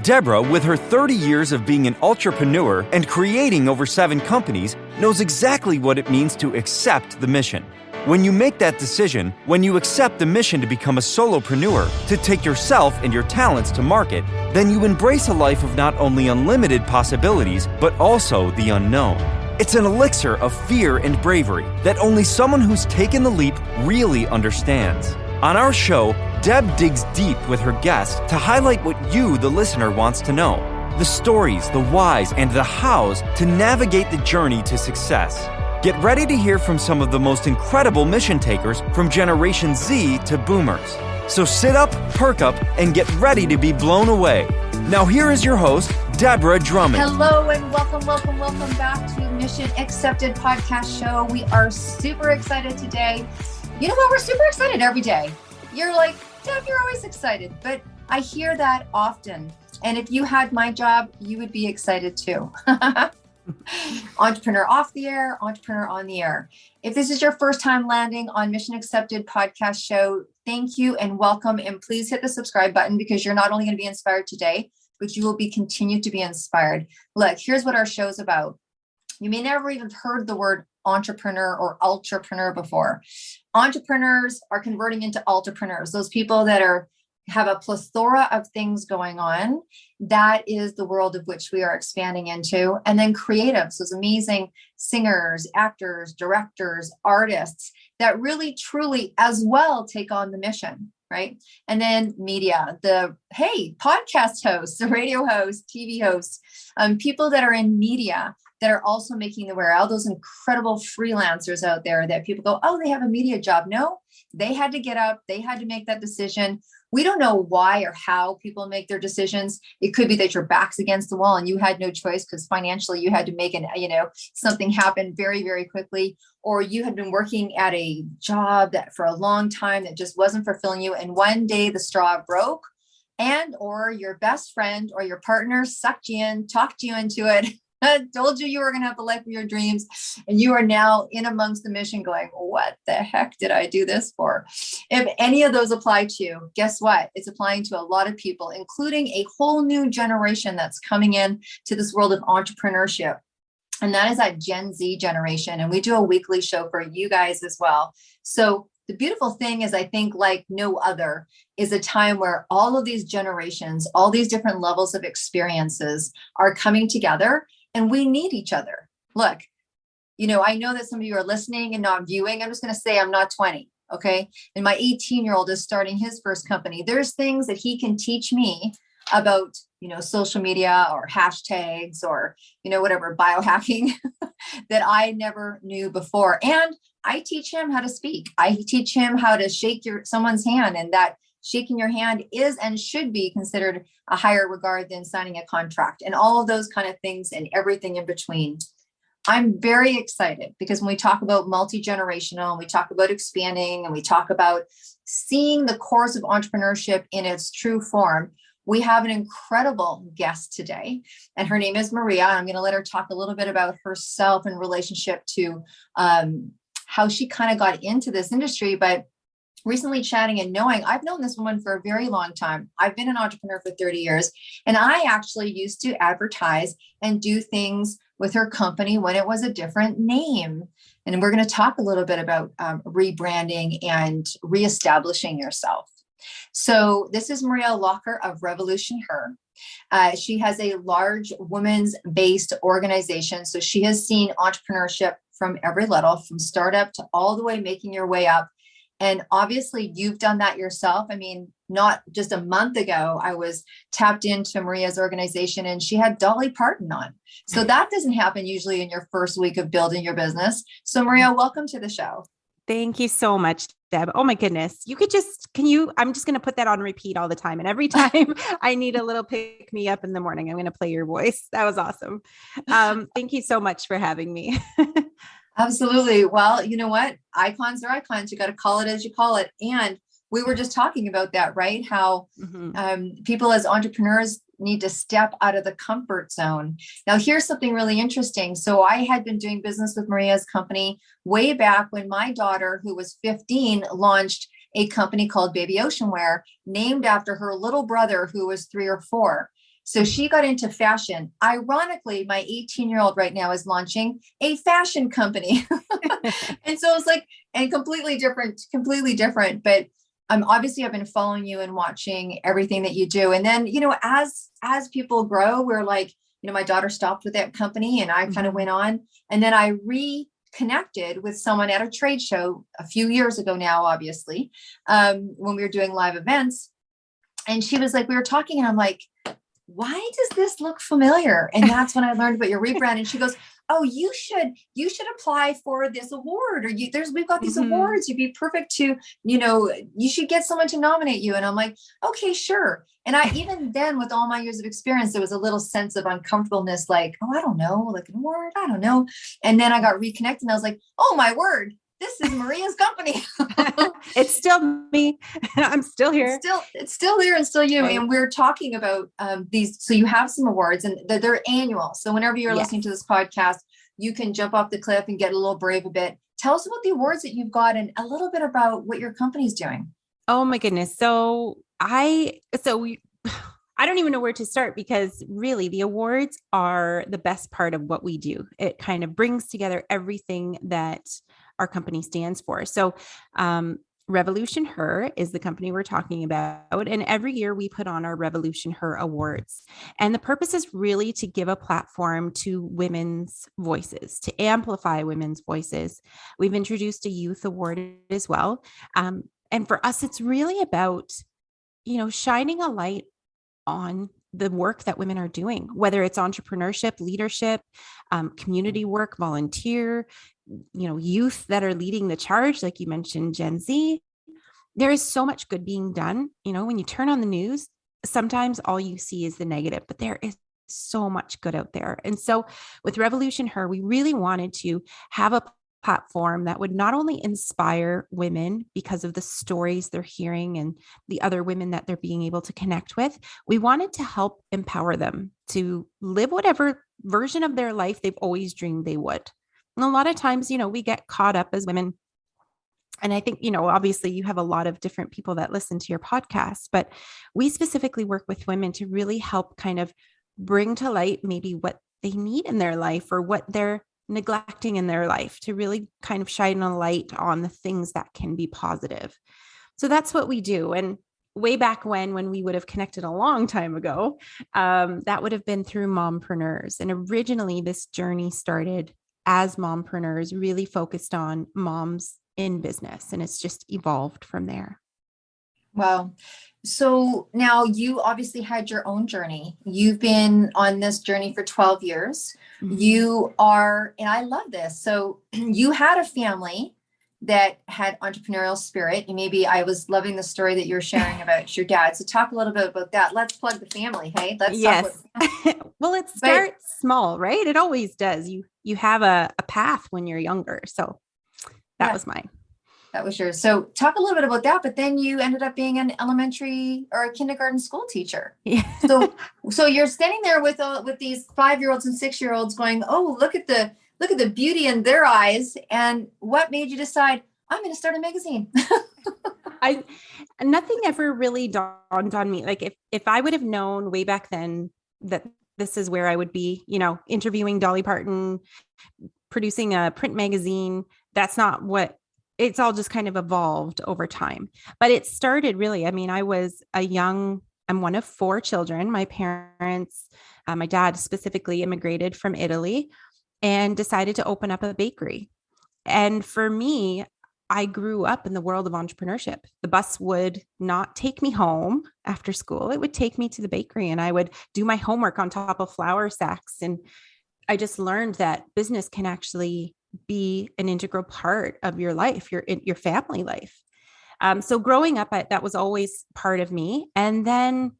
Deborah, with her 30 years of being an entrepreneur and creating over 7 companies, knows exactly what it means to accept the mission. When you make that decision, when you accept the mission to become a solopreneur, to take yourself and your talents to market, then you embrace a life of not only unlimited possibilities, but also the unknown. It's an elixir of fear and bravery that only someone who's taken the leap really understands. On our show, Deb digs deep with her guests to highlight what you, the listener, wants to know. The stories, the whys, and the hows to navigate the journey to success. Get ready to hear from some of the most incredible mission takers from Generation Z to Boomers. So sit up, perk up, and get ready to be blown away. Now here is your host, Deborah Drummond. Hello and welcome back to Mission Accepted podcast show. We are super excited today. You know what? We're super excited every day. You're like, Deb, you're always excited, but I hear that often. And if you had my job, you would be excited too. Entrepreneur off the air, entrepreneur on the air. If this is your first time landing on Mission Accepted podcast show, thank you and welcome. And please hit the subscribe button because you're not only going to be inspired today, but you will be continued to be inspired. Look, here's what our show is about. You may never even heard the word entrepreneur or ultrapreneur before. Entrepreneurs are converting into ultrapreneurs, those people that have a plethora of things going on. That is the world of which we are expanding into. And then creatives, those amazing singers, actors, directors, artists that really, truly as well take on the mission, right? And then media, podcast hosts, the radio hosts, TV hosts, people that are in media that are also making the all those incredible freelancers out there that people go, oh, they have a media job. No, they had to get up. They had to make that decision. We don't know why or how people make their decisions. It could be that your back's against the wall and you had no choice because financially you had to make something happen very, very quickly. Or you had been working at a job that for a long time that just wasn't fulfilling you. And one day the straw broke or your best friend or your partner sucked you in, talked you into it. Told you were going to have the life of your dreams. And you are now in amongst the mission going, what the heck did I do this for? If any of those apply to you, guess what? It's applying to a lot of people, including a whole new generation that's coming in to this world of entrepreneurship. And that is that Gen Z generation. And we do a weekly show for you guys as well. So the beautiful thing is, I think like no other is a time where all of these generations, all these different levels of experiences are coming together. And we need each other. Look, I know that some of you are listening and not viewing. I'm just going to say I'm not 20. Okay. And my 18-year-old is starting his first company. There's things that he can teach me about, social media or hashtags or, whatever, biohacking that I never knew before. And I teach him how to speak. I teach him how to shake someone's hand, and that shaking your hand is and should be considered a higher regard than signing a contract, and all of those kind of things and everything in between. I'm very excited because when we talk about multi-generational, and we talk about expanding, and we talk about seeing the course of entrepreneurship in its true form, we have an incredible guest today, and her name is Maria. I'm going to let her talk a little bit about herself in relationship to how she kind of got into this industry. But recently chatting and knowing, I've known this woman for a very long time. I've been an entrepreneur for 30 years, and I actually used to advertise and do things with her company when it was a different name. And we're going to talk a little bit about rebranding and reestablishing yourself. So this is Maria Locker of RevolutionHER. She has a large women's-based organization. So she has seen entrepreneurship from every level, from startup to all the way making your way up. And obviously you've done that yourself. I mean, not just a month ago, I was tapped into Maria's organization and she had Dolly Parton on. So that doesn't happen usually in your first week of building your business. So Maria, welcome to the show. Thank you so much, Deb. Oh my goodness. I'm just going to put that on repeat all the time. And every time I need a little pick me up in the morning, I'm going to play your voice. That was awesome. Thank you so much for having me. Absolutely. Well, you know what? Icons are icons. You got to call it as you call it. And we were just talking about that, right? How people as entrepreneurs need to step out of the comfort zone. Now, here's something really interesting. So I had been doing business with Maria's company way back when my daughter, who was 15, launched a company called Baby Ocean Wear, named after her little brother, who was 3 or 4. So she got into fashion. Ironically, my 18-year-old right now is launching a fashion company. And so it's like, and completely different, but obviously I've been following you and watching everything that you do. And then, as people grow, we're like, my daughter stopped with that company and I kind of went on, and then I reconnected with someone at a trade show a few years ago now, obviously, when we were doing live events. And she was like, we were talking and I'm like, why does this look familiar? And that's when I learned about your rebrand. And she goes, oh, you should apply for this award, or we've got these awards. You'd be perfect to, you should get someone to nominate you. And I'm like, okay, sure. And I, even then, with all my years of experience, there was a little sense of uncomfortableness, like, oh, I don't know, like an award, I don't know. And then I got reconnected and I was like, oh my word, this is Maria's company. It's still me. I'm still here. It's still there and still you. Right. And we're talking about these. So you have some awards and they're annual. So whenever you're listening to this podcast, you can jump off the cliff and get a little brave a bit. Tell us about the awards that you've got and a little bit about what your company's doing. Oh my goodness. So I don't even know where to start, because really the awards are the best part of what we do. It kind of brings together everything that our company stands for. So, RevolutionHER is the company we're talking about. And every year we put on our RevolutionHER awards. And the purpose is really to give a platform to women's voices, to amplify women's voices. We've introduced a youth award as well. And for us, it's really about, shining a light on the work that women are doing, whether it's entrepreneurship, leadership, community work, volunteer, youth that are leading the charge, like you mentioned, Gen Z. There is so much good being done. When you turn on the news, sometimes all you see is the negative, but there is so much good out there. And so with RevolutionHER, we really wanted to have a platform that would not only inspire women because of the stories they're hearing and the other women that they're being able to connect with. We wanted to help empower them to live whatever version of their life they've always dreamed they would. And a lot of times, we get caught up as women. And I think, obviously you have a lot of different people that listen to your podcast, but we specifically work with women to really help kind of bring to light maybe what they need in their life or what they're neglecting in their life, to really kind of shine a light on the things that can be positive. So that's what we do. And way back when we would have connected a long time ago, that would have been through mompreneurs. And originally this journey started as mompreneurs, really focused on moms in business. And it's just evolved from there. Wow. So now you obviously had your own journey. You've been on this journey for 12 years. Mm-hmm. You are, and I love this. So you had a family that had entrepreneurial spirit. And maybe I was loving the story that you're sharing about your dad. So talk a little bit about that. Let's plug the family. Hey, let's talk about Well, it starts small, right? It always does. You have a path when you're younger. So that was mine. That was yours. So talk a little bit about that, but then you ended up being an elementary or a kindergarten school teacher. Yeah. So you're standing there with these 5-year-olds and 6-year-olds going, oh, look at the beauty in their eyes. And what made you decide I'm going to start a magazine? Nothing ever really dawned on me. Like if I would have known way back then that this is where I would be, interviewing Dolly Parton, producing a print magazine, that's not what. It's all just kind of evolved over time. But it started really, I'm one of 4 children. My parents, my dad specifically immigrated from Italy and decided to open up a bakery. And for me, I grew up in the world of entrepreneurship. The bus would not take me home after school. It would take me to the bakery and I would do my homework on top of flour sacks. And I just learned that business can actually be an integral part of your life, your family life. So growing up, that was always part of me. And then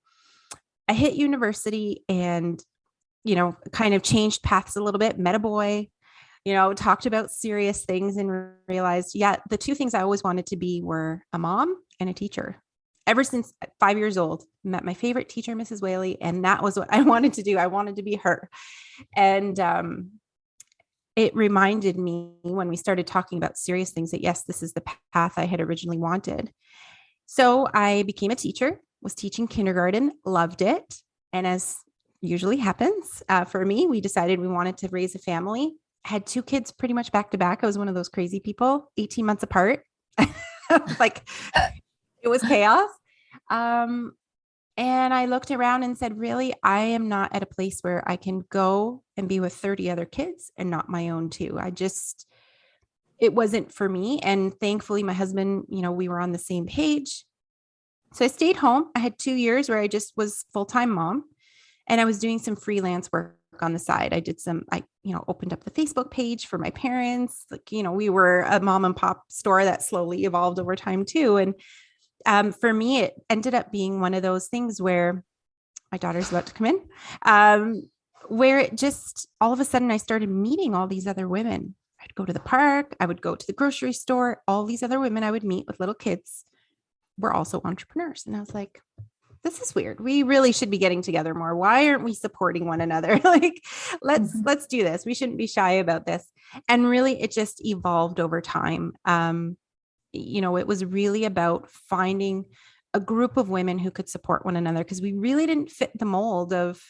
I hit university and, kind of changed paths a little bit, met a boy, talked about serious things and realized, the 2 things I always wanted to be were a mom and a teacher. Ever since 5 years old, met my favorite teacher, Mrs. Whaley, and that was what I wanted to do. I wanted to be her. And, it reminded me when we started talking about serious things that, yes, this is the path I had originally wanted. So I became a teacher, was teaching kindergarten, loved it. And as usually happens. For me, we decided we wanted to raise a family. I had 2 kids pretty much back to back. I was one of those crazy people, 18 months apart. Like it was chaos. And I looked around and said, really, I am not at a place where I can go and be with 30 other kids and not my own too. It wasn't for me. And thankfully my husband, we were on the same page. So I stayed home. I had 2 years where I just was full-time mom, and I was doing some freelance work on the side. I opened up the Facebook page for my parents. We were a mom and pop store that slowly evolved over time too. And for me, it ended up being one of those things where my daughter's about to come in, where it just, all of a sudden I started meeting all these other women. I'd go to the park. I would go to the grocery store. All these other women I would meet with little kids were also entrepreneurs. And I was like, this is weird. We really should be getting together more. Why aren't we supporting one another? Let's do this. We shouldn't be shy about this. And really, it just evolved over time. It was really about finding a group of women who could support one another, because we really didn't fit the mold of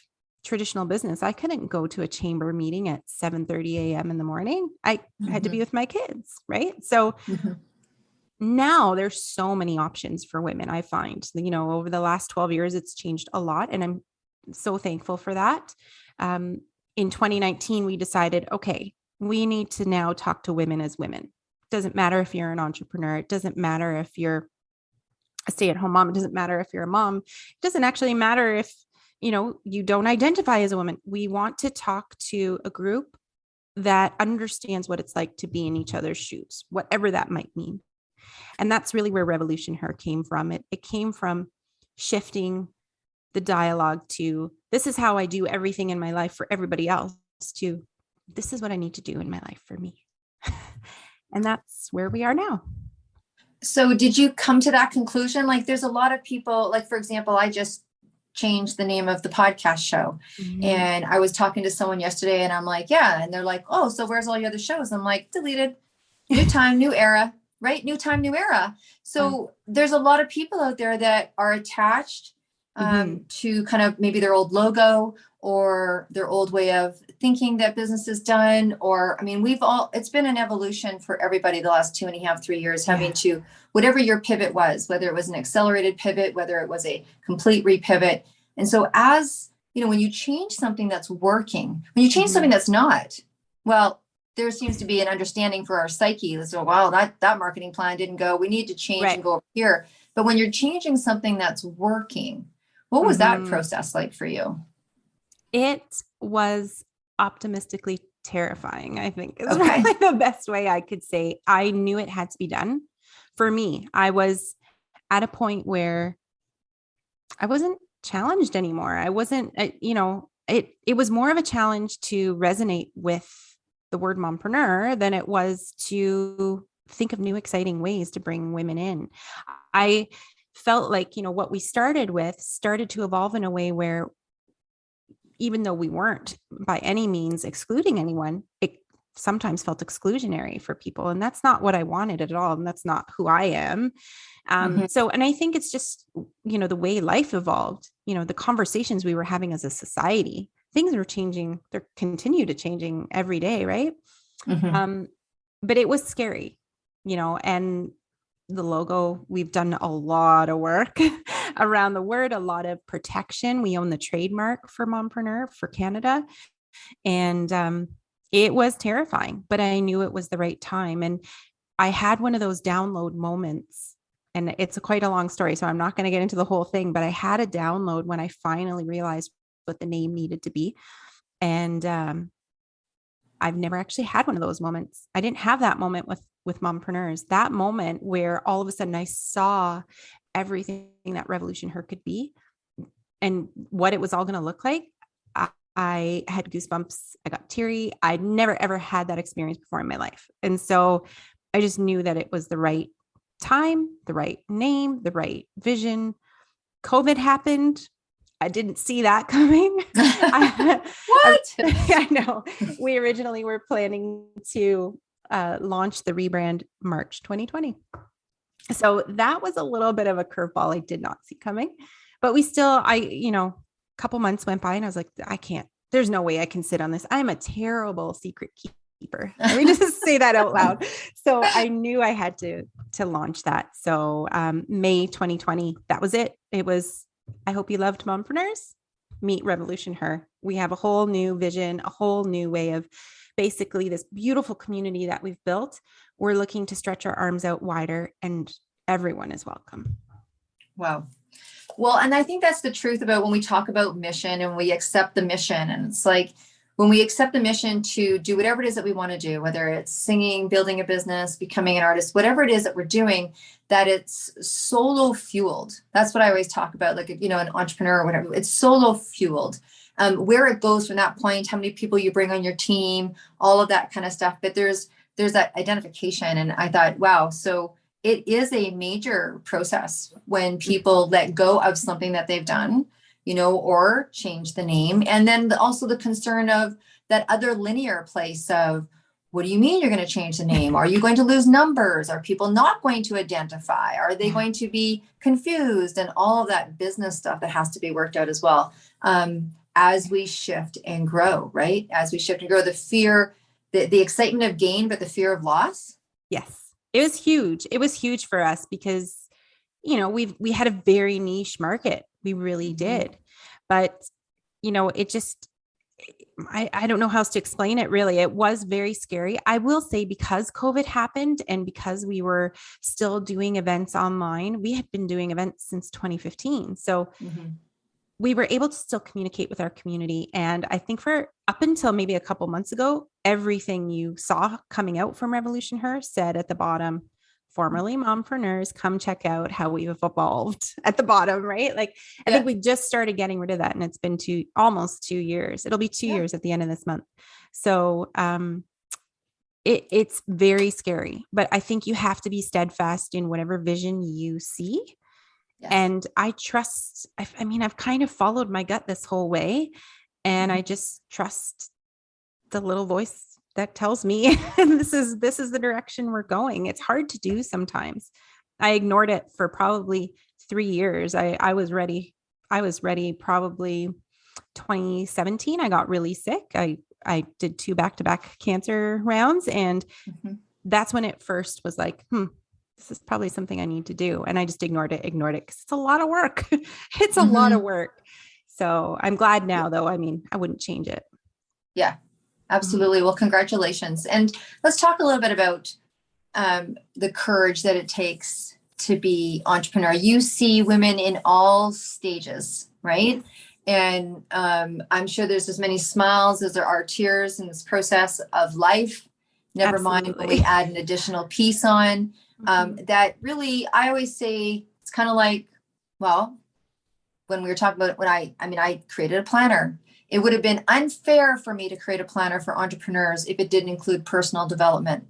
traditional business. I couldn't go to a chamber meeting at 7:30 a.m. in the morning. I had to be with my kids. Right. So now there's so many options for women. I find, over the last 12 years, it's changed a lot. And I'm so thankful for that. In 2019, we decided, okay, we need to now talk to women as women. It doesn't matter if you're an entrepreneur. It doesn't matter if you're a stay-at-home mom. It doesn't matter if you're a mom. It doesn't actually matter if, you don't identify as a woman. We want to talk to a group that understands what it's like to be in each other's shoes, whatever that might mean. And that's really where RevolutionHER came from. It came from shifting the dialogue to, this is how I do everything in my life for everybody else, to, this is what I need to do in my life for me. And that's where we are now. So did you come to that conclusion? Like, there's a lot of people, like, for example, I just changed the name of the podcast show. And I was talking to someone yesterday and I'm like, yeah. And they're like, oh, so where's all your other shows? I'm like, deleted, new time, new era. Right? New time, new era. So there's a lot of people out there that are attached to kind of maybe their old logo or their old way of thinking that business is done. Or, I mean, it's been an evolution for everybody the last 2.5, 3 years, having to, whatever your pivot was, whether it was an accelerated pivot, whether it was a complete repivot. And so as, when you change something that's working, when you change something that's not, well, there seems to be an understanding for our psyche. So, wow, that marketing plan didn't go. We need to change and go over here. But when you're changing something that's working, what was that process like for you? It was optimistically terrifying, I think is really the best way I could say. I knew it had to be done. For me, I was at a point where I wasn't challenged anymore. I wasn't, it was more of a challenge to resonate with the word mompreneur than it was to think of new, exciting ways to bring women in. I felt like, what we started with started to evolve in a way where, even though we weren't by any means excluding anyone, it sometimes felt exclusionary for people. And that's not what I wanted at all. And that's not who I am. So, and I think it's just, the way life evolved, the conversations we were having as a society, things are changing. They continue to changing every day. Right. But it was scary, and the logo, we've done a lot of work around the word, a lot of protection. We own the trademark for mompreneur for Canada. And it was terrifying, but I knew it was the right time. And I had one of those download moments, and it's quite a long story, so I'm not going to get into the whole thing, but I had a download when I finally realized what the name needed to be. And I've never actually had one of those moments. I didn't have that moment with mompreneurs, that moment where all of a sudden I saw everything that RevolutionHER could be and what it was all going to look like. I had goosebumps. I got teary. I'd never, ever had that experience before in my life. And so I just knew that it was the right time, the right name, the right vision. COVID happened. I didn't see that coming. What? I know. We originally were planning to launch the rebrand March 2020. So that was a little bit of a curveball I did not see coming, but we still, couple months went by and I was like, there's no way I can sit on this. I'm a terrible secret keeper. Let me just say that out loud. So I knew I had to launch that. So May 2020, that was it. It was, I hope you loved mompreneurs. Meet RevolutionHER. We have a whole new vision, a whole new way of basically this beautiful community that we've built. We're looking to stretch our arms out wider and everyone is welcome. Wow. Well, and I think that's the truth about when we talk about mission and we accept the mission. And it's like when we accept the mission to do whatever it is that we want to do, whether it's singing, building a business, becoming an artist, whatever it is that we're doing, that it's solo fueled. That's what I always talk about, like, you know, an entrepreneur or whatever, it's solo fueled. Where it goes from that point, how many people you bring on your team, all of that kind of stuff. But there's that identification. And I thought, wow, so it is a major process when people let go of something that they've done, you know, or change the name. And then also the concern of that other linear place of, what do you mean you're going to change the name? Are you going to lose numbers? Are people not going to identify? Are they going to be confused? And all of that business stuff that has to be worked out as well. As we shift and grow, right? As we shift and grow, the fear, the excitement of gain, but the fear of loss. Yes, it was huge. It was huge for us because, you know, we had a very niche market. We really did. But, you know, it just, I don't know how else to explain it really. It was very scary. I will say because COVID happened and because we were still doing events online, we had been doing events since 2015. So we were able to still communicate with our community. And I think for up until maybe a couple months ago, everything you saw coming out from RevolutionHER said at the bottom, formerly mompreneurs, come check out how we've evolved at the bottom, right? Like, I think we just started getting rid of that and it's been almost 2 years. It'll be 2 years at the end of this month. So, it's very scary, but I think you have to be steadfast in whatever vision you see. Yes. And I trust, I mean, I've kind of followed my gut this whole way and I just trust the little voice that tells me this is the direction we're going. It's hard to do sometimes. I ignored it for probably 3 years. I was ready probably 2017. I got really sick. I did 2 back-to-back cancer rounds and that's when it first was like, this is probably something I need to do. And I just ignored it because it's a lot of work. It's a lot of work. So I'm glad now though. I mean, I wouldn't change it. Yeah, absolutely. Well, congratulations. And let's talk a little bit about the courage that it takes to be entrepreneur. You see women in all stages, right? And I'm sure there's as many smiles as there are tears in this process of life. Never mind when we add an additional piece on. That really, I always say it's kind of like, well, when we were talking about I created a planner. It would have been unfair for me to create a planner for entrepreneurs if it didn't include personal development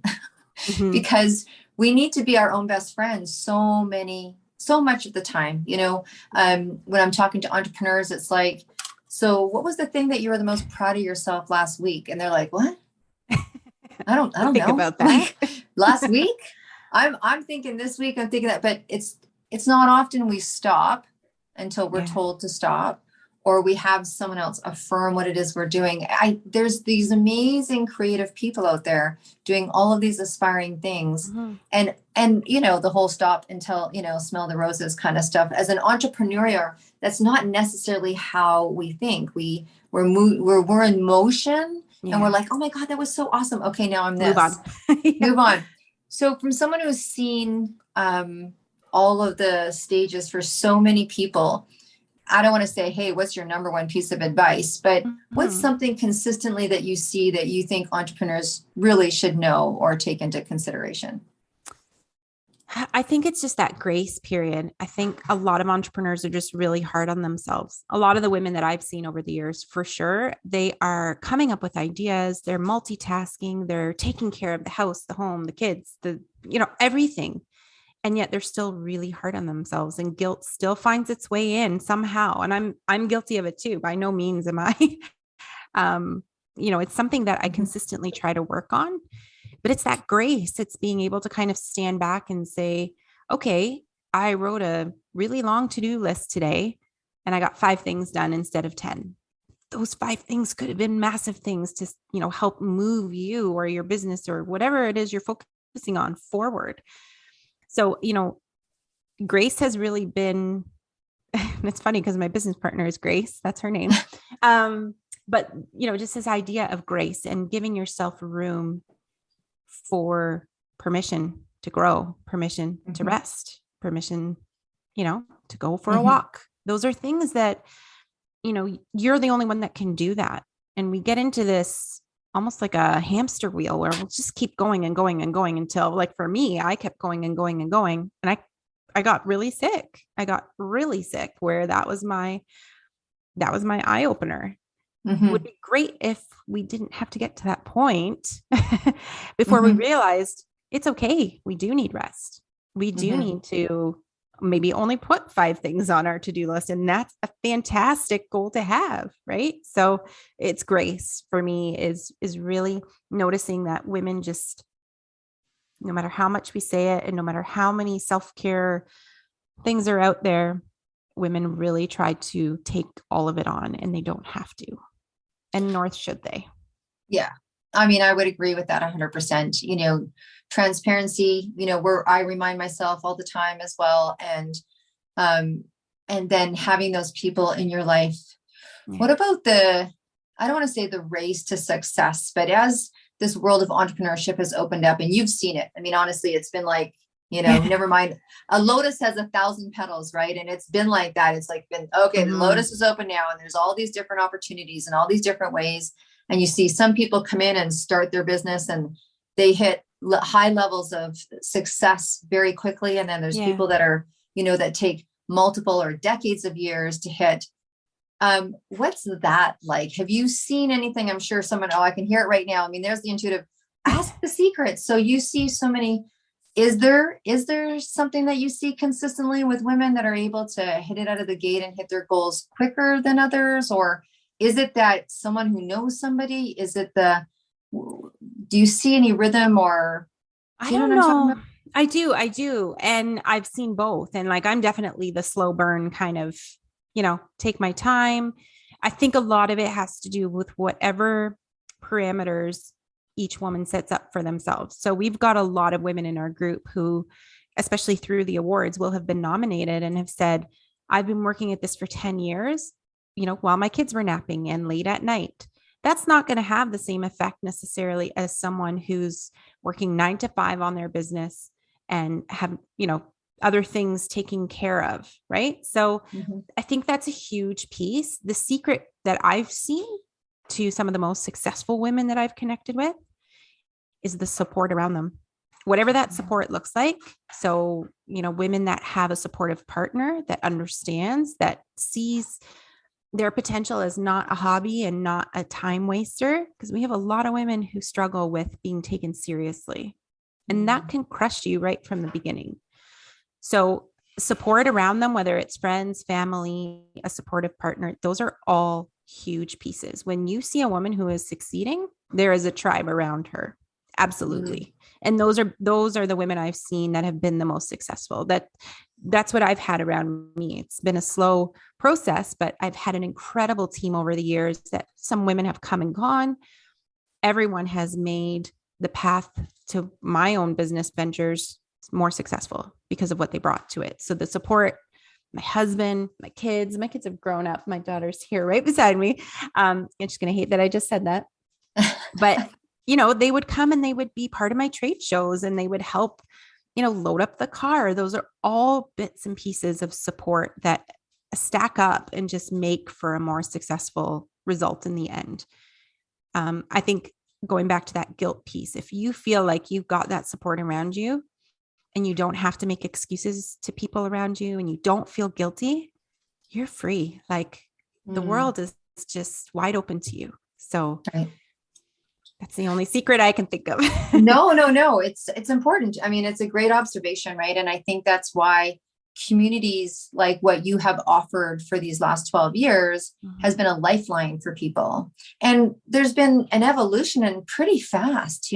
because we need to be our own best friends so much of the time. You know, when I'm talking to entrepreneurs, it's like, so what was the thing that you were the most proud of yourself last week? And they're like, what? I don't think know about that. like, last week. I'm thinking this week, I'm thinking that, but it's not often we stop until we're told to stop or we have someone else affirm what it is we're doing. There's these amazing creative people out there doing all of these aspiring things and, you know, the whole stop until, you know, smell the roses kind of stuff. As an entrepreneur, that's not necessarily how we think. We're in motion and we're like, oh my God, that was so awesome. Okay, now I'm this. Move on. So from someone who's seen all of the stages for so many people, I don't want to say, hey, what's your number one piece of advice? But what's something consistently that you see that you think entrepreneurs really should know or take into consideration? I think it's just that grace period. I think a lot of entrepreneurs are just really hard on themselves. A lot of the women that I've seen over the years, for sure, they are coming up with ideas. They're multitasking. They're taking care of the house, the home, the kids, everything. And yet they're still really hard on themselves and guilt still finds its way in somehow. And I'm guilty of it too. By no means am I, it's something that I consistently try to work on. But it's that grace. It's being able to kind of stand back and say, okay, I wrote a really long to-do list today. and I got 5 things done instead of 10. Those 5 things could have been massive things to, help move you or your business or whatever it is you're focusing on forward. So, Grace has really been, and it's funny because my business partner is Grace. That's her name. But, just this idea of grace and giving yourself room for permission to grow, permission to rest, permission, to go for a walk. Those are things that, you're the only one that can do that. And we get into this almost like a hamster wheel where we'll just keep going and going and going until, like, for me, I kept going and going and going. And I got really sick. Where that was my eye opener. It would be great if we didn't have to get to that point before we realized it's okay. We do need rest. We do need to maybe only put 5 things on our to-do list. And that's a fantastic goal to have. Right. So it's grace for me is really noticing that women just, no matter how much we say it and no matter how many self-care things are out there, women really try to take all of it on, and they don't have to. And nor should they. Yeah. I mean, I would agree with that 100%. Transparency, where I remind myself all the time as well. And then having those people in your life. Yeah. What about I don't want to say the race to success, but as this world of entrepreneurship has opened up, and you've seen it. I mean, honestly, it's been like, never mind. A lotus has 1,000 petals, right? And it's been like that. It's like been, okay, the lotus is open now, and there's all these different opportunities and all these different ways. And you see some people come in and start their business and they hit high levels of success very quickly. And then there's people that are, that take multiple or decades of years to hit. What's that like? Have you seen anything? I'm sure someone, I can hear it right now. I mean, there's the intuitive, ask the secret. So you see so many. Is there something that you see consistently with women that are able to hit it out of the gate and hit their goals quicker than others? Or is it that someone who knows somebody? Is it do you see any rhythm or? I don't know. I do. And I've seen both. And like, I'm definitely the slow burn kind of, take my time. I think a lot of it has to do with whatever parameters each woman sets up for themselves. So we've got a lot of women in our group who, especially through the awards, will have been nominated and have said, I've been working at this for 10 years, while my kids were napping and late at night. That's not going to have the same effect necessarily as someone who's working 9 to 5 on their business and have, other things taken care of. Right. So I think that's a huge piece. The secret that I've seen to some of the most successful women that I've connected with is the support around them, whatever that support looks like. So, women that have a supportive partner that understands, that sees their potential as not a hobby and not a time waster, because we have a lot of women who struggle with being taken seriously, and that can crush you right from the beginning. So support around them, whether it's friends, family, a supportive partner, those are all huge pieces. When you see a woman who is succeeding, there is a tribe around her. Absolutely. And those are the women I've seen that have been the most successful. That's what I've had around me. It's been a slow process, but I've had an incredible team over the years that some women have come and gone. Everyone has made the path to my own business ventures more successful because of what they brought to it. So the support, my husband, my kids have grown up. My daughter's here right beside me. And she's going to hate that I just said that, but they would come and they would be part of my trade shows and they would help, load up the car. Those are all bits and pieces of support that stack up and just make for a more successful result in the end. I think going back to that guilt piece, if you feel like you've got that support around you and you don't have to make excuses to people around you and you don't feel guilty, you're free. Like the world is just wide open to you. So that's the only secret I can think of. No. It's important. I mean, it's a great observation, right? And I think that's why communities like what you have offered for these last 12 years has been a lifeline for people. And there's been an evolution and pretty fast,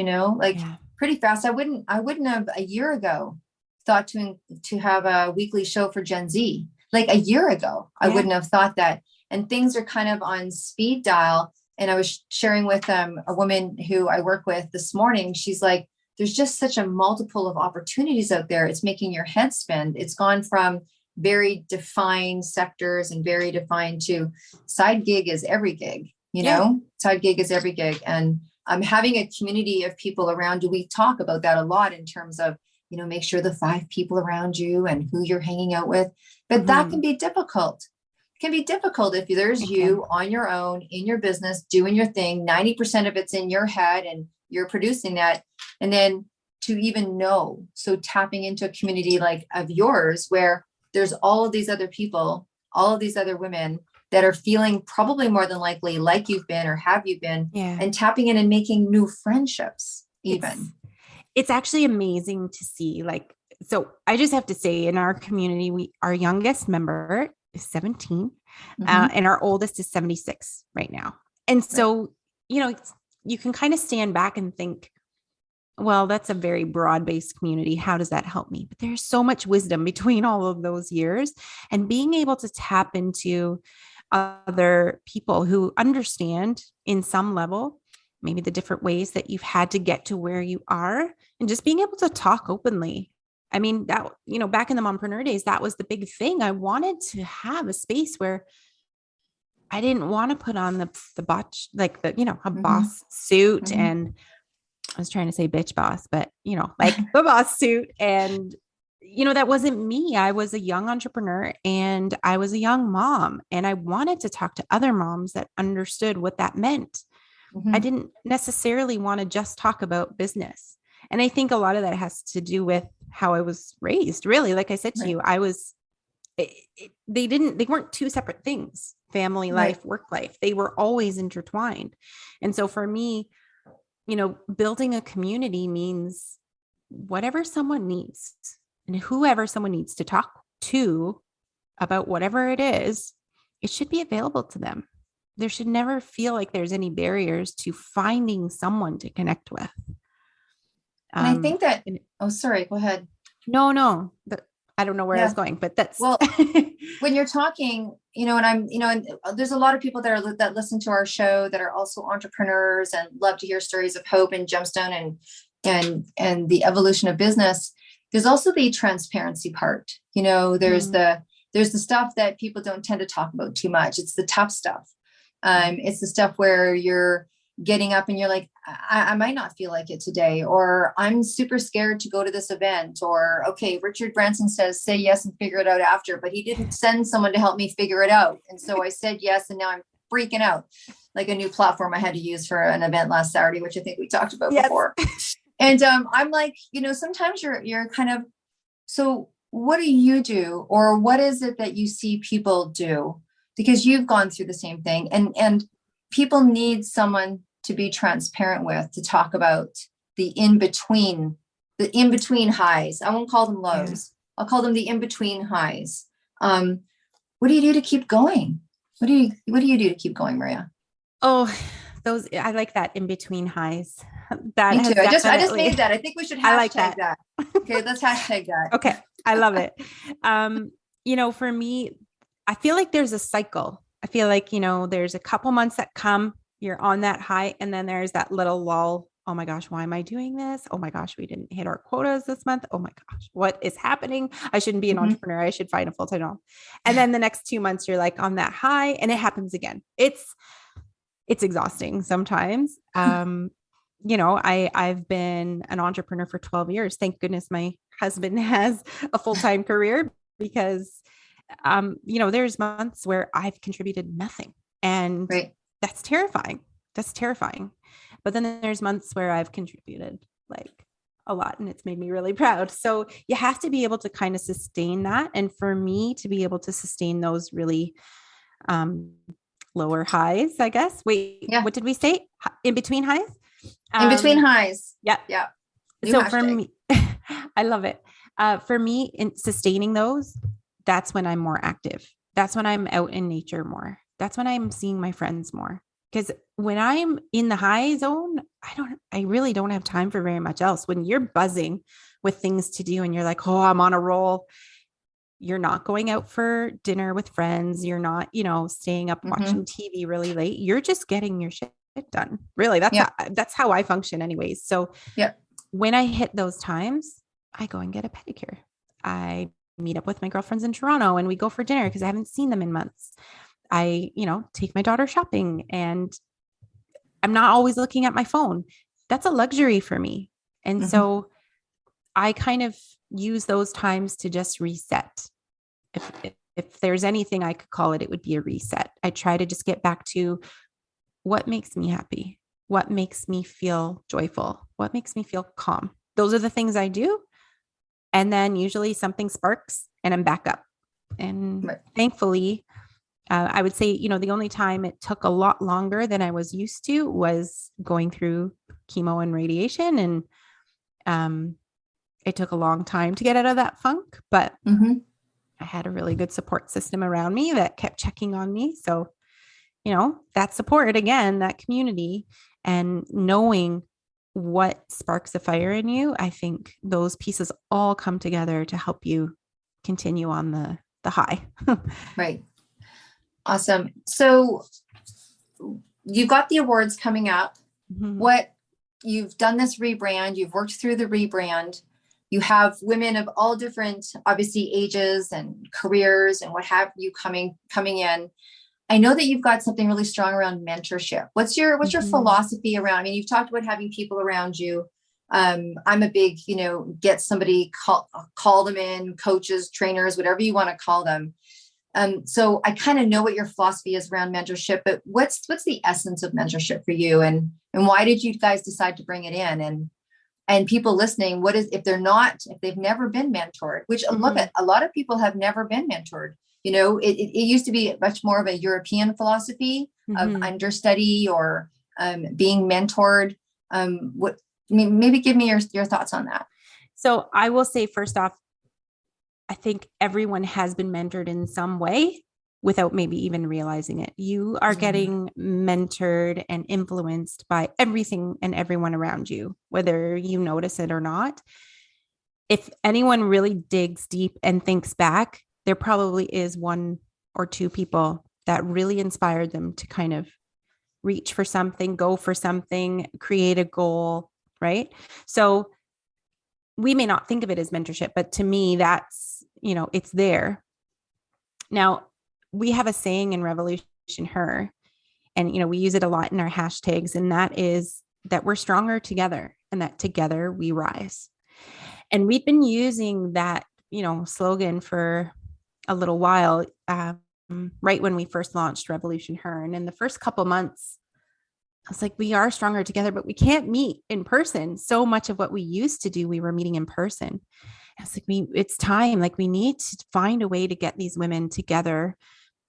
pretty fast. I wouldn't have a year ago thought to have a weekly show for Gen Z. like a year ago. I Yeah. wouldn't have thought that. And things are kind of on speed dial. And I was sharing with a woman who I work with this morning. She's like, there's just such a multiple of opportunities out there. It's making your head spin. It's gone from very defined sectors and very defined to side gig is every gig, side gig is every gig. And I'm having a community of people around you. We talk about that a lot in terms of, make sure the 5 people around you and who you're hanging out with, but that can be difficult. It can be difficult if there's you on your own in your business, doing your thing. 90% of it's in your head and you're producing that. And then to even know, so tapping into a community like of yours, where there's all of these other people, all of these other women that are feeling probably more than likely like you've been or have you been, and tapping in and making new friendships even. It's actually amazing to see. Like, so I just have to say, in our community, our youngest member is 17 and our oldest is 76 right now. And so, you can kind of stand back and think, well, that's a very broad-based community. How does that help me? But there's so much wisdom between all of those years, and being able to tap into other people who understand in some level, maybe the different ways that you've had to get to where you are, and just being able to talk openly. I mean, that, back in the mompreneur days, that was the big thing. I wanted to have a space where I didn't want to put on the botch, like a boss suit. And I was trying to say bitch boss, but like the boss suit. And, that wasn't me. I was a young entrepreneur and I was a young mom, and I wanted to talk to other moms that understood what that meant. I didn't necessarily want to just talk about business. And I think a lot of that has to do with how I was raised. Really, like I said to you, they weren't two separate things, family life, work life. They were always intertwined. And so for me, building a community means whatever someone needs and whoever someone needs to talk to about whatever it is, it should be available to them. There should never feel like there's any barriers to finding someone to connect with. And I think that, sorry, go ahead. No, I don't know where I was going, but that's well, when you're talking, and there's a lot of people that listen to our show that are also entrepreneurs and love to hear stories of hope and gemstone and the evolution of business. There's also the transparency part. There's the stuff that people don't tend to talk about too much. It's the tough stuff. It's the stuff where you're getting up and you're like, I might not feel like it today, or I'm super scared to go to this event, or, okay, Richard Branson says, say yes and figure it out after, but he didn't send someone to help me figure it out. And so I said yes. And now I'm freaking out, like a new platform I had to use for an event last Saturday, which I think we talked about before. And I'm like, sometimes you're kind of, so what do you do? Or what is it that you see people do? Because you've gone through the same thing, and people need someone to be transparent with, to talk about the in-between highs. I won't call them lows. I'll call them the in-between highs. What do you do to keep going? What do you do to keep going, Maria? Oh, I like that in-between highs. That Me too. I just made that. I think we should hashtag that. Okay, let's hashtag that. Okay. I love it. For me, I feel like there's a cycle. I feel like, there's a couple months that come, you're on that high, and then there's that little lull. Oh my gosh, why am I doing this? Oh my gosh, we didn't hit our quotas this month. Oh my gosh, what is happening? I shouldn't be an entrepreneur. I should find a full-time job. And then the next 2 months, you're like on that high, and it happens again. It's exhausting sometimes. I've been an entrepreneur for 12 years. Thank goodness my husband has a full-time career, because there's months where I've contributed nothing, and that's terrifying. But then there's months where I've contributed like a lot, and it's made me really proud. So you have to be able to kind of sustain that. And for me to be able to sustain those really lower highs, I guess. What did we say? In between highs? In between highs. Yeah. Yeah. So for me, I love it. For me, in sustaining those, that's when I'm more active. That's when I'm out in nature more. That's when I'm seeing my friends more. Because when I'm in the high zone, I really don't have time for very much else. When you're buzzing with things to do and you're like, oh, I'm on a roll, You're not going out for dinner with friends. You're not, staying up watching TV really late. You're just getting your shit done. Really, that's how I function anyways. So when I hit those times, I go and get a pedicure. I meet up with my girlfriends in Toronto and we go for dinner because I haven't seen them in months. I, take my daughter shopping, and I'm not always looking at my phone. That's a luxury for me. And so I kind of use those times to just reset. If there's anything I could call it, it would be a reset. I try to just get back to what makes me happy, what makes me feel joyful, what makes me feel calm. Those are the things I do. And then usually something sparks and I'm back up. And thankfully, I would say, the only time it took a lot longer than I was used to was going through chemo and radiation. And it took a long time to get out of that funk, but I had a really good support system around me that kept checking on me. So, that support, again, that community, and knowing what sparks a fire in you, I think those pieces all come together to help you continue on the high. Right. Awesome. So you've got the awards coming up. You've done this rebrand, you've worked through the rebrand. You have women of all different, obviously, ages and careers and what have you coming in. I know that you've got something really strong around mentorship. What's your philosophy around? I mean, you've talked about having people around you. I'm a big, get somebody, call them in, coaches, trainers, whatever you want to call them. So I kind of know what your philosophy is around mentorship, but what's the essence of mentorship for you, and why did you guys decide to bring it in? And people listening, if they've never been mentored, which look at, a lot of people have nenever been mentored. It used to be much more of a European philosophy of understudy or being mentored. Maybe give me your thoughts on that. So I will say, first off, I think everyone has been mentored in some way without maybe even realizing it. You are getting mentored and influenced by everything and everyone around you, whether you notice it or not. If anyone really digs deep and thinks back, there probably is one or two people that really inspired them to kind of reach for something, go for something, create a goal, right? So we may not think of it as mentorship, but to me, that's, it's there. Now, we have a saying in RevolutionHER, and, we use it a lot in our hashtags, and that is that we're stronger together and that together we rise. And we've been using that, slogan for a little while, right when we first launched RevolutionHER. And in the first couple months, I was like, we are stronger together, but we can't meet in person. So much of what we used to do, we were meeting in person. I was like, it's time. Like, we need to find a way to get these women together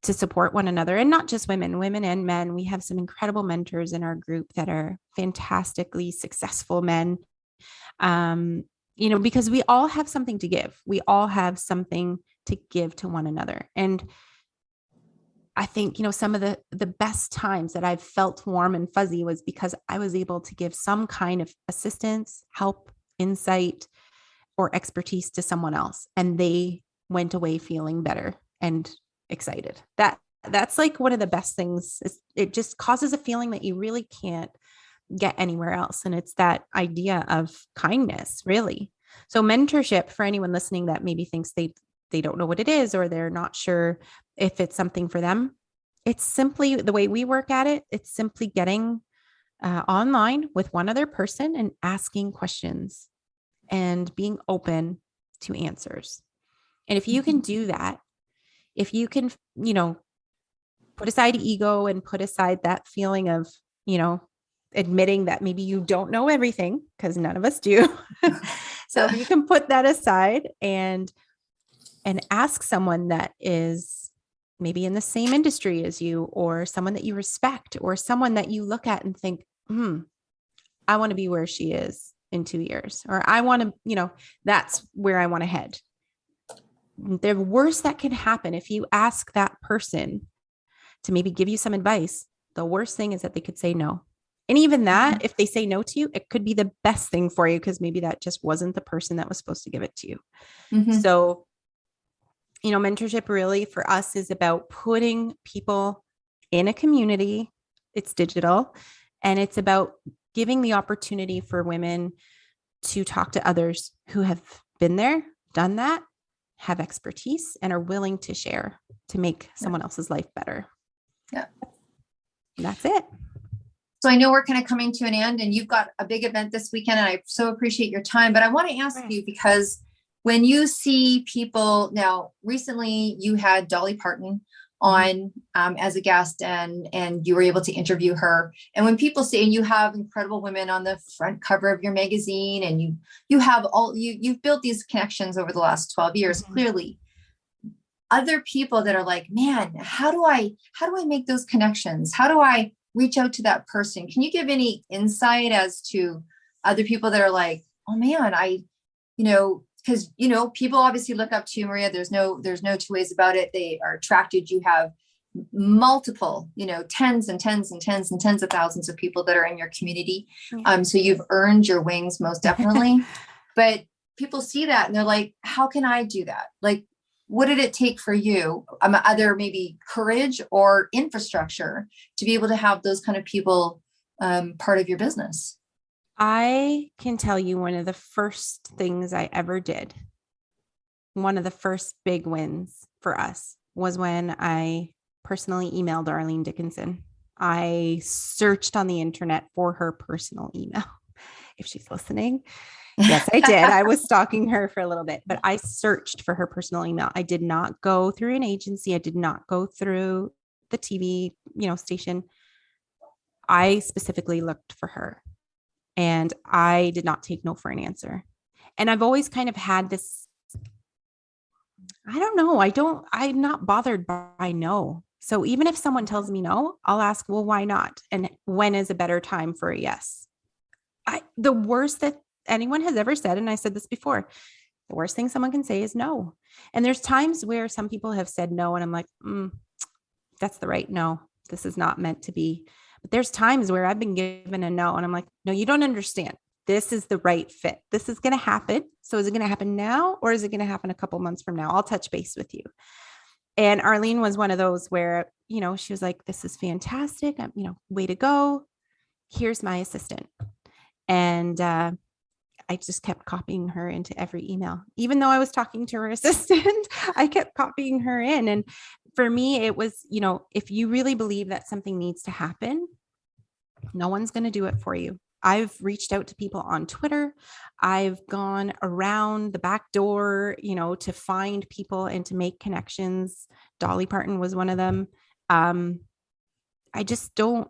to support one another, and not just women and men. We have some incredible mentors in our group that are fantastically successful men. Because we all have something to give. We all have something to give to one another. And I think, some of the best times that I've felt warm and fuzzy was because I was able to give some kind of assistance, help, insight, or expertise to someone else. And they went away feeling better and excited. That's like one of the best things. It just causes a feeling that you really can't get anywhere else. And it's that idea of kindness, really. So mentorship, for anyone listening that maybe thinks they don't know what it is, or they're not sure if it's something for them, it's simply the way we work at it. It's simply getting online with one other person and asking questions and being open to answers. And if you can do that, if you can, put aside ego and put aside that feeling of, admitting that maybe you don't know everything, because none of us do. So if you can put that aside and ask someone that is maybe in the same industry as you, or someone that you respect, or someone that you look at and think, I want to be where she is in 2 years, or I want to, that's where I want to head. The worst that can happen if you ask that person to maybe give you some advice, the worst thing is that they could say no. And even that, if they say no to you, it could be the best thing for you, because maybe that just wasn't the person that was supposed to give it to you. So mentorship really for us is about putting people in a community. It's digital, and it's about giving the opportunity for women to talk to others who have been there, done that, have expertise, and are willing to share to make someone else's life better. Yeah. And that's it. So I know we're kind of coming to an end, and you've got a big event this weekend, and I so appreciate your time, but I want to ask you, because when you see people now, recently you had Dolly Parton on as a guest, and you were able to interview her. And when people say, and you have incredible women on the front cover of your magazine, and you've built these connections over the last 12 years, clearly. Other people that are like, man, how do I make those connections? How do I reach out to that person? Can you give any insight as to other people that are like, oh man, because people obviously look up to you, Maria. There's no two ways about it. They are attracted. You have multiple, tens and tens and tens and tens of thousands of people that are in your community. So you've earned your wings, most definitely. But people see that and they're like, how can I do that? Like, what did it take for you? Either maybe courage or infrastructure to be able to have those kind of people part of your business? I can tell you one of the first things I ever did, one of the first big wins for us, was when I personally emailed Arlene Dickinson. I searched on the internet for her personal email. If she's listening. Yes, I did. I was stalking her for a little bit, but I searched for her personal email. I did not go through an agency. I did not go through the TV, station. I specifically looked for her, and I did not take no for an answer. And I've always kind of had this, I don't know. I'm not bothered by no. So even if someone tells me no, I'll ask, well, why not? And when is a better time for a yes? The worst that anyone has ever said, and I said this before, the worst thing someone can say is no. And there's times where some people have said no, and I'm like, that's the right no. This is not meant to be. But there's times where I've been given a no, and I'm like, no, you don't understand. This is the right fit. This is going to happen. So is it going to happen now, or is it going to happen a couple months from now? I'll touch base with you. And Arlene was one of those where, she was like, this is fantastic. Way to go. Here's my assistant. And I just kept copying her into every email. Even though I was talking to her assistant, I kept copying her in. And for me, it was, if you really believe that something needs to happen, no one's going to do it for you. I've reached out to people on Twitter. I've gone around the back door, to find people and to make connections. Dolly Parton was one of them. I just don't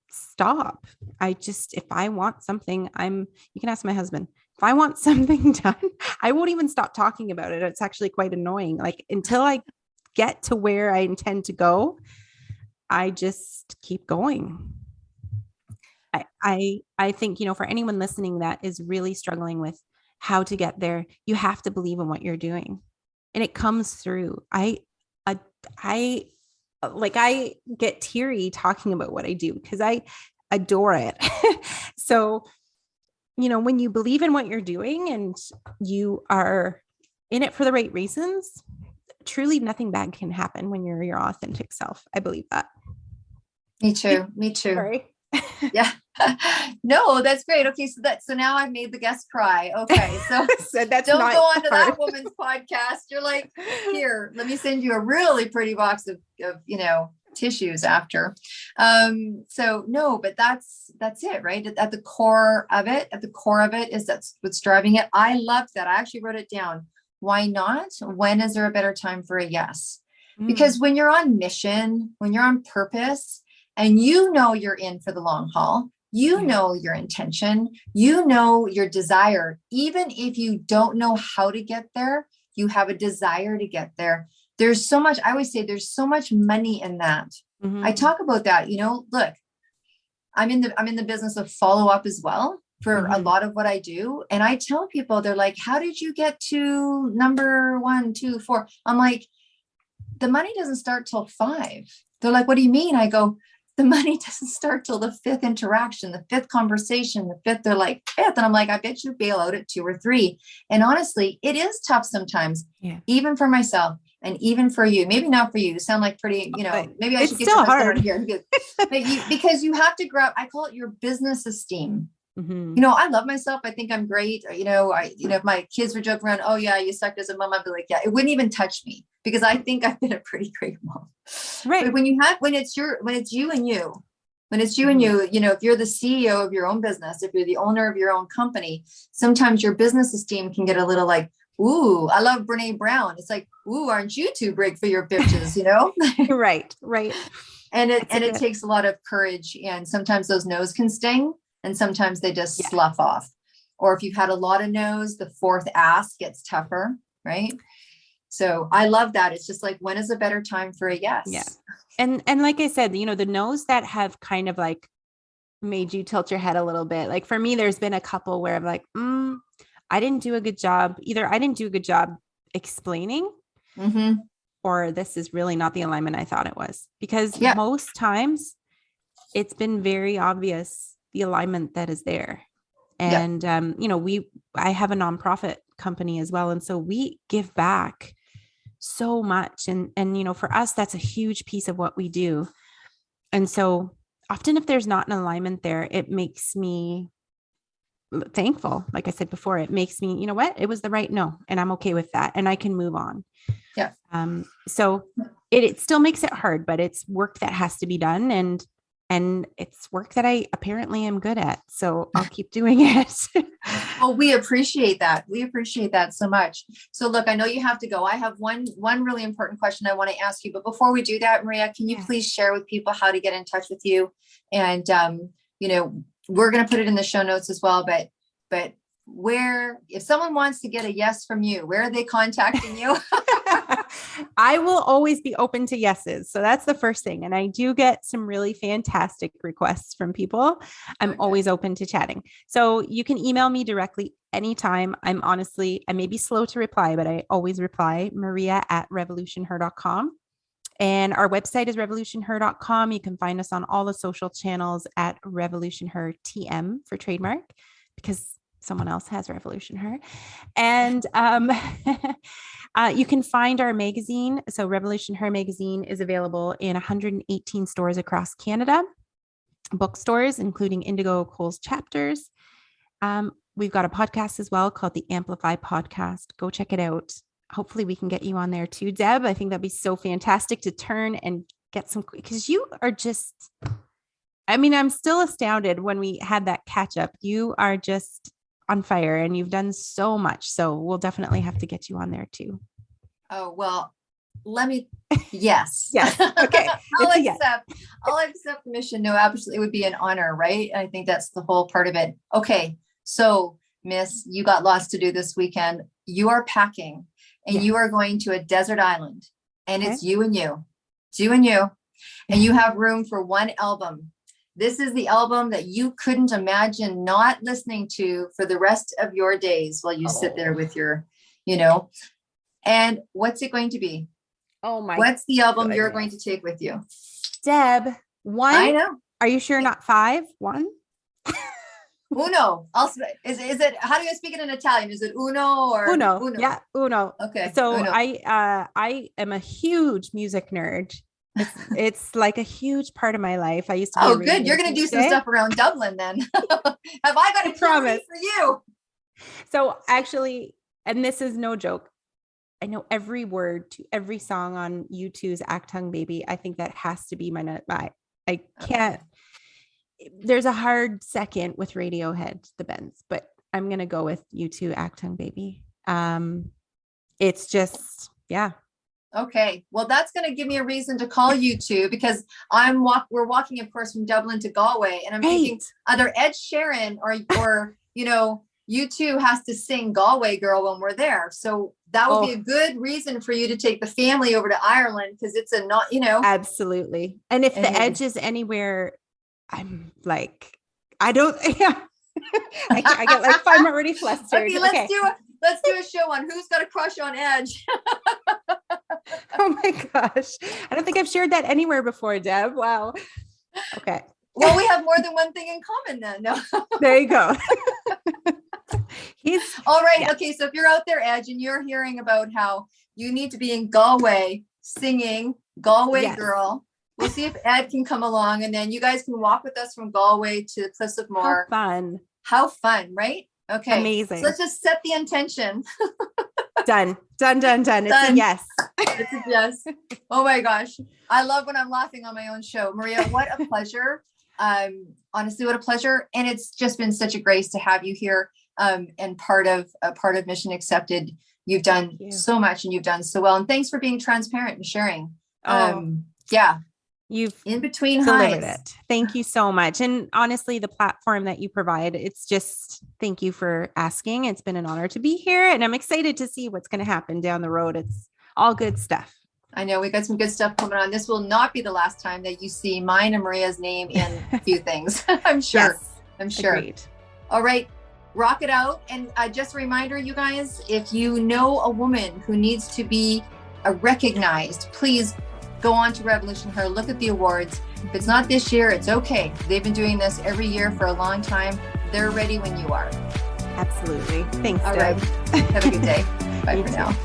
stop. If I want something, you can ask my husband. If I want something done, I won't even stop talking about it. It's actually quite annoying. Like, until I get to where I intend to go, I just keep going. I think, for anyone listening that is really struggling with how to get there, you have to believe in what you're doing, and it comes through. I get teary talking about what I do because I adore it. So, when you believe in what you're doing and you are in it for the right reasons, truly nothing bad can happen when you're your authentic self. I believe that. Me too. Sorry. Yeah. No, that's great. Okay. So now I've made the guest cry. Okay. So, so that's don't not go on to hard. that woman's podcast. You're like, here, let me send you a really pretty box of tissues after. So no, but that's it, right? At the core of it is that's what's driving it. I love that. I actually wrote it down. Why not? When is there a better time for a yes? Because when you're on mission, when you're on purpose, and you're in for the long haul, know your intention, your desire, even if you don't know how to get there, you have a desire to get there. There's so much, I always say there's so much money in that. I talk about that, look, I'm in the business of follow up as well for a lot of what I do. And I tell people, they're like, how did you get to number 1, 2, 4? I'm like, the money doesn't start till 5. They're like, what do you mean? I go, the money doesn't start till the 5th interaction, the 5th conversation, the 5th, they're like 5th. And I'm like, I bet you bail out at 2 or 3. And honestly, it is tough sometimes, even for myself. And even for you, maybe not for you, you sound like pretty, maybe I it's should get still your husband hard on here. Because you have to grab, I call it your business esteem. Mm-hmm. I love myself. I think I'm great. If my kids were joking around, oh yeah, you sucked as a mom, I'd be like, yeah, it wouldn't even touch me because I think I've been a pretty great mom. Right. But when it's you and you, if you're the CEO of your own business, if you're the owner of your own company, sometimes your business esteem can get a little like, ooh, I love Brene Brown. It's like, ooh, aren't you too big for your bitches, Right. And it takes a lot of courage. And sometimes those no's can sting and sometimes they just slough off. Or if you've had a lot of no's, the fourth ask gets tougher, right? So I love that. It's just like, when is a better time for a yes? Yeah. And like I said, the no's that have kind of like made you tilt your head a little bit. Like for me, there's been a couple where I'm like, I didn't do a good job. Either I didn't do a good job explaining, or this is really not the alignment I thought it was. Because most times it's been very obvious the alignment that is there. And, I have a nonprofit company as well. And so we give back so much. And, for us, that's a huge piece of what we do. And so often if there's not an alignment there, it makes me thankful. Like I said before, it makes me, it was the right no, and I'm okay with that. And I can move on. Yeah. So it still makes it hard, but it's work that has to be done. And it's work that I apparently am good at. So I'll keep doing it. Well, we appreciate that. We appreciate that so much. So look, I know you have to go. I have one really important question I want to ask you. But before we do that, Maria, can you please share with people how to get in touch with you? And, we're going to put it in the show notes as well. But where, if someone wants to get a yes from you, where are they contacting you? I will always be open to yeses. So that's the first thing. And I do get some really fantastic requests from people. I'm always open to chatting. So you can email me directly anytime. I may be slow to reply, but I always reply, maria@revolutionher.com. And our website is revolutionher.com. You can find us on all the social channels at RevolutionHER TM for trademark, because someone else has RevolutionHER. And you can find our magazine. So RevolutionHER magazine is available in 118 stores across Canada, bookstores, including Indigo Cole's Chapters. We've got a podcast as well called the Amplify Podcast. Go check it out. Hopefully we can get you on there too, Deb. I think that'd be so fantastic to turn and get some, because you are just, I'm still astounded when we had that catch up. You are just on fire and you've done so much. So we'll definitely have to get you on there too. Oh, well, yes. Yes. Okay. I'll accept the mission. No, absolutely. It would be an honor, right? I think that's the whole part of it. Okay. So Miss, you got lots to do this weekend. You are packing and you are going to a desert island, and it's you and you, and you have room for one album. This is the album that you couldn't imagine not listening to for the rest of your days while you sit there with your, and what's it going to be? Oh my! What's the album you're going to take with you? Deb, one. I know. Are you sure not five? One? Uno. Is it? How do you speak it in Italian? Is it uno or uno? Yeah, uno. Okay. So uno. I am a huge music nerd. It's like a huge part of my life. I used to. Be good. You're going to do some stuff around Dublin then. Have I got a promise for you? So actually, and this is no joke, I know every word to every song on U2's Achtung Baby. I think that has to be I can't. There's a hard second with Radiohead, the Bends, but I'm going to go with U2 Achtung Baby. It's just, yeah. Okay. Well, that's going to give me a reason to call U2, because we're walking, of course, from Dublin to Galway, and I'm thinking either Ed Sheeran or U2 has to sing Galway Girl when we're there. So that would be a good reason for you to take the family over to Ireland, because it's Absolutely. And if the Edge is anywhere, I'm like, I don't, I get like, I'm already flustered. Okay, let's do a show on who's got a crush on Edge. Oh my gosh. I don't think I've shared that anywhere before, Deb. Wow. Okay. Well, we have more than one thing in common then. No. There you go. All right. Yeah. Okay. So if you're out there, Edge, and you're hearing about how you need to be in Galway singing Galway Yes. Girl, we'll see if Ed can come along, and then you guys can walk with us from Galway to the Cliffs of How Moher. fun. How fun, right? Okay. Amazing. So let's just set the intention. Done. It's a yes. It's a yes. Oh my gosh. I love when I'm laughing on my own show. Maria, what a pleasure. Honestly, what a pleasure. And it's just been such a grace to have you here. And part of Mission Accepted. You've done so much and you've done so well. And thanks for being transparent and sharing. You've in between delivered highs. it. Thank you so much. And honestly, the platform that you provide, it's just, thank you for asking. It's been an honor to be here, and I'm excited to see what's going to happen down the road. It's all good stuff. I know we got some good stuff coming on. This will not be the last time that you see mine and Maria's name in a few things. I'm sure. Yes, I'm sure. Agreed. All right. Rock it out. And just a reminder, you guys, if you know a woman who needs to be recognized, please go on to RevolutionHER, look at the awards. If it's not this year, it's okay. They've been doing this every year for a long time. They're ready when you are. Absolutely. Thanks, All Deb. right. Have a good day. Bye You for too. now.